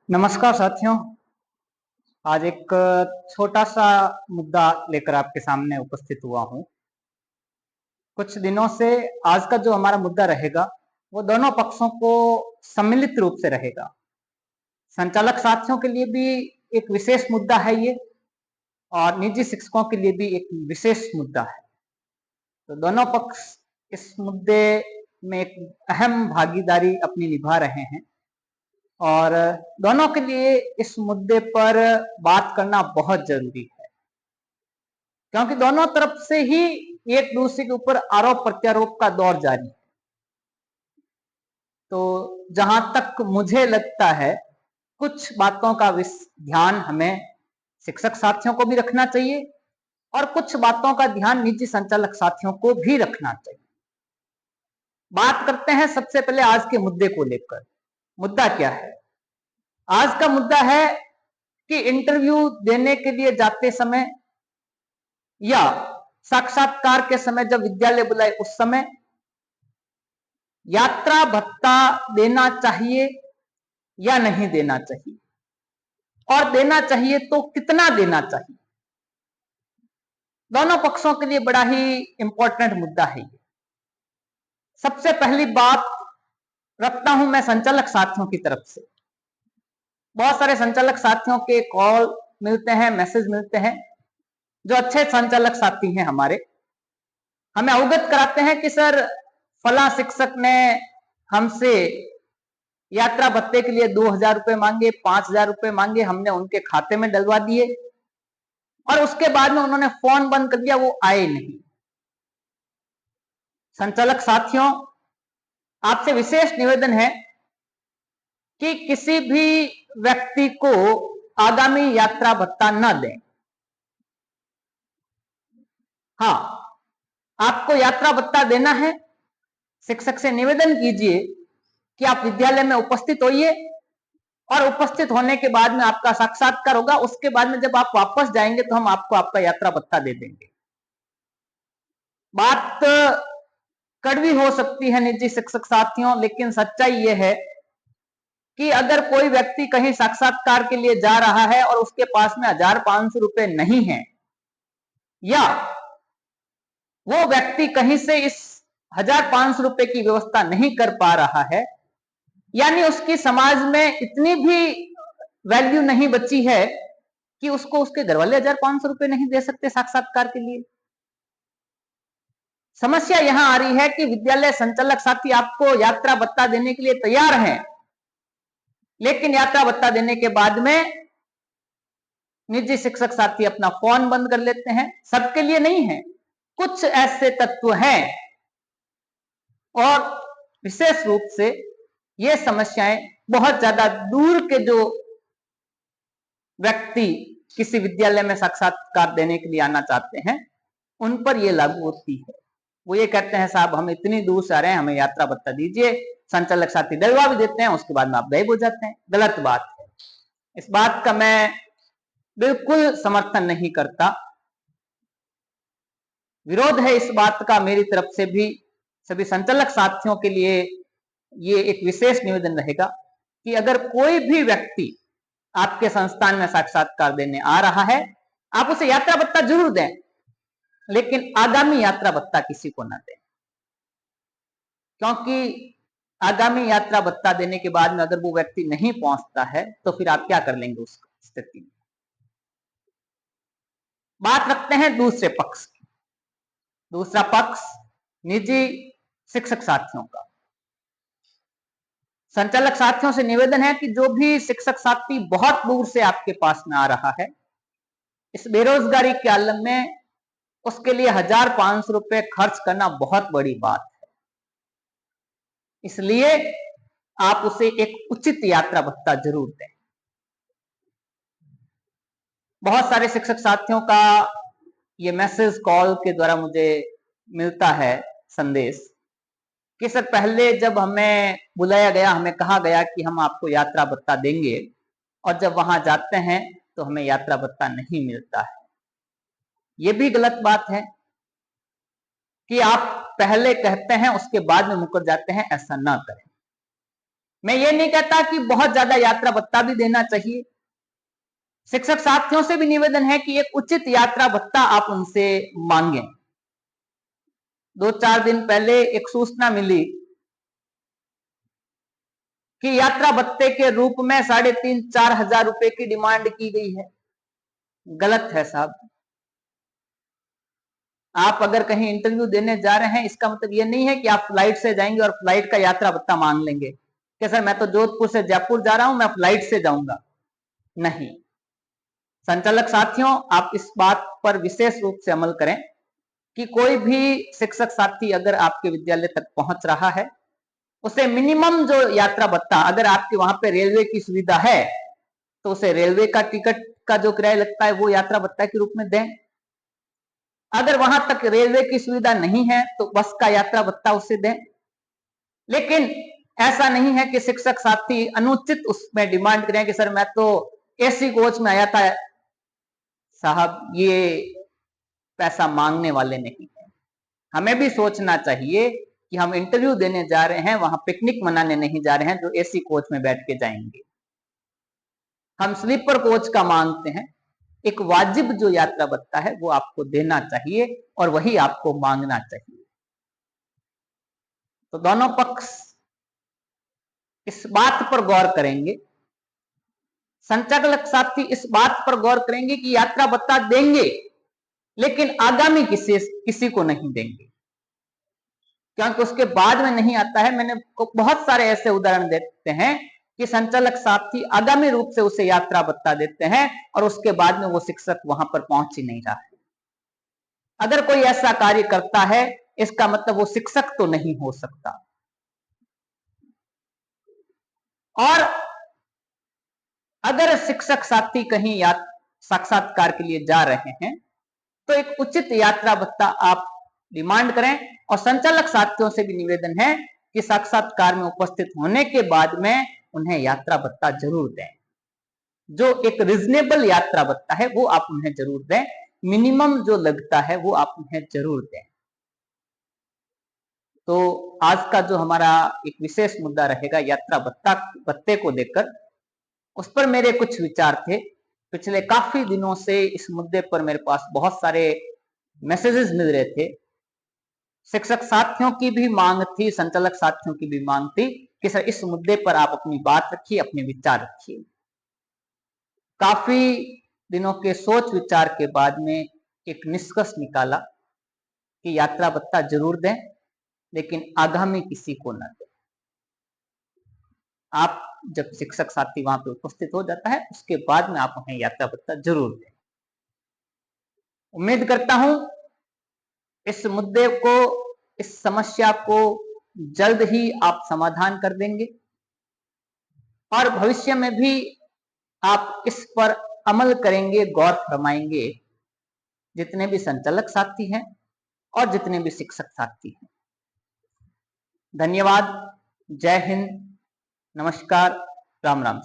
नमस्कार साथियों। आज एक छोटा सा मुद्दा लेकर आपके सामने उपस्थित हुआ हूँ। कुछ दिनों से आज का जो हमारा मुद्दा रहेगा वो दोनों पक्षों को सम्मिलित रूप से रहेगा। संचालक साथियों के लिए भी एक विशेष मुद्दा है ये, और निजी शिक्षकों के लिए भी एक विशेष मुद्दा है। तो दोनों पक्ष इस मुद्दे में एक अहम भागीदारी अपनी निभा रहे हैं, और दोनों के लिए इस मुद्दे पर बात करना बहुत जरूरी है, क्योंकि दोनों तरफ से ही एक दूसरे के ऊपर आरोप प्रत्यारोप का दौर जारी है। तो जहां तक मुझे लगता है, कुछ बातों का ध्यान हमें शिक्षक साथियों को भी रखना चाहिए, और कुछ बातों का ध्यान निजी संचालक साथियों को भी रखना चाहिए। बात करते हैं सबसे पहले आज के मुद्दे को लेकर। मुद्दा क्या है? आज का मुद्दा है कि इंटरव्यू देने के लिए जाते समय या साक्षात्कार के समय जब विद्यालय बुलाए उस समय यात्रा भत्ता देना चाहिए या नहीं देना चाहिए, और देना चाहिए तो कितना देना चाहिए। दोनों पक्षों के लिए बड़ा ही इंपॉर्टेंट मुद्दा है ये। सबसे पहली बात रखता हूं मैं संचालक साथियों की तरफ से। बहुत सारे संचालक साथियों के कॉल मिलते हैं, मैसेज मिलते हैं, जो अच्छे संचालक साथी हैं हमारे, हमें अवगत कराते हैं कि सर फला शिक्षक ने हमसे यात्रा भत्ते के लिए 2,000 रुपए मांगे, 5,000 रुपए मांगे, हमने उनके खाते में डलवा दिए, और उसके बाद में उन्होंने फोन बंद कर दिया, वो आए नहीं। संचालक साथियों, आपसे विशेष निवेदन है कि किसी भी व्यक्ति को आगामी यात्रा भत्ता न दें। हाँ, आपको यात्रा भत्ता देना है, शिक्षक से निवेदन कीजिए कि आप विद्यालय में उपस्थित होइए, और उपस्थित होने के बाद में आपका साक्षात्कार होगा। उसके बाद में जब आप वापस जाएंगे तो हम आपको आपका यात्रा भत्ता दे देंगे। बात कड़वी हो सकती है निजी शिक्षक साथियों, लेकिन सच्चाई यह है कि अगर कोई व्यक्ति कहीं साक्षात्कार के लिए जा रहा है और उसके पास में 1,500 रुपए नहीं है, या वो व्यक्ति कहीं से इस 1,500 रुपए की व्यवस्था नहीं कर पा रहा है, यानी उसकी समाज में इतनी भी वैल्यू नहीं बची है कि उसको उसके घर वाले 1,500 रुपए नहीं दे सकते साक्षात्कार के लिए। समस्या यहां आ रही है कि विद्यालय संचालक साथी आपको यात्रा भत्ता देने के लिए तैयार हैं, लेकिन यात्रा भत्ता देने के बाद में निजी शिक्षक साथी अपना फोन बंद कर लेते हैं। सबके लिए नहीं है, कुछ ऐसे तत्व हैं, और विशेष रूप से ये समस्याएं बहुत ज्यादा दूर के जो व्यक्ति किसी विद्यालय में साक्षात्कार देने के लिए आना चाहते हैं, उन पर यह लागू होती है। वो ये कहते हैं, साहब हम इतनी दूर से आ रहे हैं, हमें यात्रा भत्ता दीजिए। संचालक साथी डलवा भी देते हैं, उसके बाद में आप गायब हो जाते हैं। गलत बात है। इस बात का मैं बिल्कुल समर्थन नहीं करता, विरोध है इस बात का मेरी तरफ से भी। सभी संचालक साथियों के लिए ये एक विशेष निवेदन रहेगा कि अगर कोई भी व्यक्ति आपके संस्थान में साक्षात्कार देने आ रहा है, आप उसे यात्रा भत्ता जरूर दें, लेकिन आगामी यात्रा भत्ता किसी को ना दें। क्योंकि आगामी यात्रा भत्ता देने के बाद में अगर वो व्यक्ति नहीं पहुंचता है तो फिर आप क्या कर लेंगे उस स्थिति में। बात रखते हैं दूसरे पक्ष की। दूसरा पक्ष निजी शिक्षक साथियों का। संचालक साथियों से निवेदन है कि जो भी शिक्षक साथी बहुत दूर से आपके पास में आ रहा है, इस बेरोजगारी के आलम में उसके लिए 1,500 रुपए खर्च करना बहुत बड़ी बात है। इसलिए आप उसे एक उचित यात्रा भत्ता जरूर दें। बहुत सारे शिक्षक साथियों का ये मैसेज कॉल के द्वारा मुझे मिलता है संदेश कि सर पहले जब हमें बुलाया गया, हमें कहा गया कि हम आपको यात्रा भत्ता देंगे, और जब वहां जाते हैं तो हमें यात्रा भत्ता नहीं मिलता है। ये भी गलत बात है कि आप पहले कहते हैं उसके बाद में मुकर जाते हैं। ऐसा ना करें। मैं ये नहीं कहता कि बहुत ज्यादा यात्रा भत्ता भी देना चाहिए। शिक्षक साथियों से भी निवेदन है कि एक उचित यात्रा भत्ता आप उनसे मांगे। 2-4 दिन पहले एक सूचना मिली कि यात्रा भत्ते के रूप में 3,500-4 हजार रुपए की डिमांड की गई है। गलत है साहब। आप अगर कहीं इंटरव्यू देने जा रहे हैं, इसका मतलब ये नहीं है कि आप फ्लाइट से जाएंगे और फ्लाइट का यात्रा भत्ता मांग लेंगे कि सर मैं तो जोधपुर से जयपुर जा रहा हूं, मैं फ्लाइट से जाऊंगा। नहीं। संचालक साथियों, आप इस बात पर विशेष रूप से अमल करें कि कोई भी शिक्षक साथी अगर आपके विद्यालय तक पहुंच रहा है, उसे मिनिमम जो यात्रा भत्ता, अगर आपके वहां पे रेलवे की सुविधा है तो उसे रेलवे का टिकट का जो किराया लगता है वो यात्रा भत्ता के रूप में दें। अगर वहां तक रेलवे की सुविधा नहीं है तो बस का यात्रा भत्ता उसे दें। लेकिन ऐसा नहीं है कि शिक्षक साथी अनुचित उसमें डिमांड करें कि सर मैं तो एसी कोच में आया था। साहब, ये पैसा मांगने वाले नहीं है। हमें भी सोचना चाहिए कि हम इंटरव्यू देने जा रहे हैं, वहां पिकनिक मनाने नहीं जा रहे हैं जो एसी कोच में बैठ के जाएंगे। हम स्लीपर कोच का मांगते हैं। एक वाजिब जो यात्रा भत्ता है वो आपको देना चाहिए और वही आपको मांगना चाहिए। तो दोनों पक्ष इस बात पर गौर करेंगे, संचालक साथी इस बात पर गौर करेंगे कि यात्रा भत्ता देंगे लेकिन आगामी किसी को नहीं देंगे, क्योंकि उसके बाद में नहीं आता है। मैंने बहुत सारे ऐसे उदाहरण देखते हैं कि संचालक साथी आगामी रूप से उसे यात्रा भत्ता देते हैं और उसके बाद में वो शिक्षक वहां पर पहुंच ही नहीं रहा है। अगर कोई ऐसा कार्य करता है, इसका मतलब वो शिक्षक तो नहीं हो सकता। और अगर शिक्षक साथी कहीं साक्षात्कार के लिए जा रहे हैं तो एक उचित यात्रा भत्ता आप डिमांड करें। और संचालक साथियों से भी निवेदन है कि साक्षात्कार में उपस्थित होने के बाद में उन्हें यात्रा भत्ता जरूर दें। जो एक रिजनेबल यात्रा भत्ता है वो आप उन्हें जरूर दें। मिनिमम जो लगता है वो आप उन्हें जरूर दें। तो आज का जो हमारा एक विशेष मुद्दा रहेगा यात्रा भत्ते को लेकर, उस पर मेरे कुछ विचार थे। पिछले काफी दिनों से इस मुद्दे पर मेरे पास बहुत सारे मैसेजेस मिल रहे थे। शिक्षक साथियों की भी मांग थी, संचालक साथियों की भी मांग थी कि सर इस मुद्दे पर आप अपनी बात रखिए, अपने विचार रखिए। काफी दिनों के सोच विचार के बाद में एक निष्कर्ष निकाला कि यात्रा भत्ता जरूर दें लेकिन आगामी किसी को न दें। आप जब शिक्षक साथी वहां पे उपस्थित हो जाता है उसके बाद में आप उन्हें यात्रा भत्ता जरूर दें। उम्मीद करता हूं इस मुद्दे को, इस समस्या को जल्द ही आप समाधान कर देंगे और भविष्य में भी आप इस पर अमल करेंगे, गौर फरमाएंगे, जितने भी संचालक साथी हैं और जितने भी शिक्षक साथी हैं। धन्यवाद। जय हिंद। नमस्कार। राम राम।